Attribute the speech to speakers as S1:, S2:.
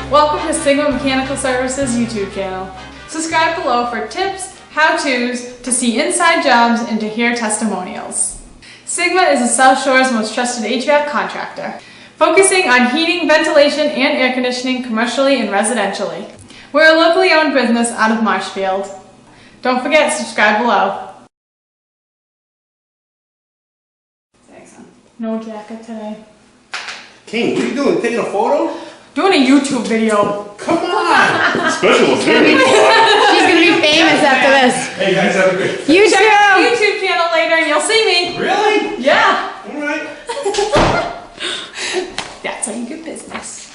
S1: Welcome to Sigma Mechanical Services YouTube channel. Subscribe below for tips, how-tos, to see inside jobs and to hear testimonials. Sigma is the South Shore's most trusted HVAC contractor, focusing on heating, ventilation, and air conditioning commercially and residentially. We're a locally owned business out of Marshfield. Don't forget to subscribe below. Thanks, son. No jacket today.
S2: King, what are you doing? Taking a photo?
S1: Doing a YouTube video.
S2: Come on!
S3: Special
S4: She's gonna be famous after this.
S2: Hey guys, have a good
S4: You
S1: Check out the
S4: too!
S1: YouTube channel later and you'll see me.
S2: Really?
S1: Yeah.
S2: Alright.
S1: That's how you get business.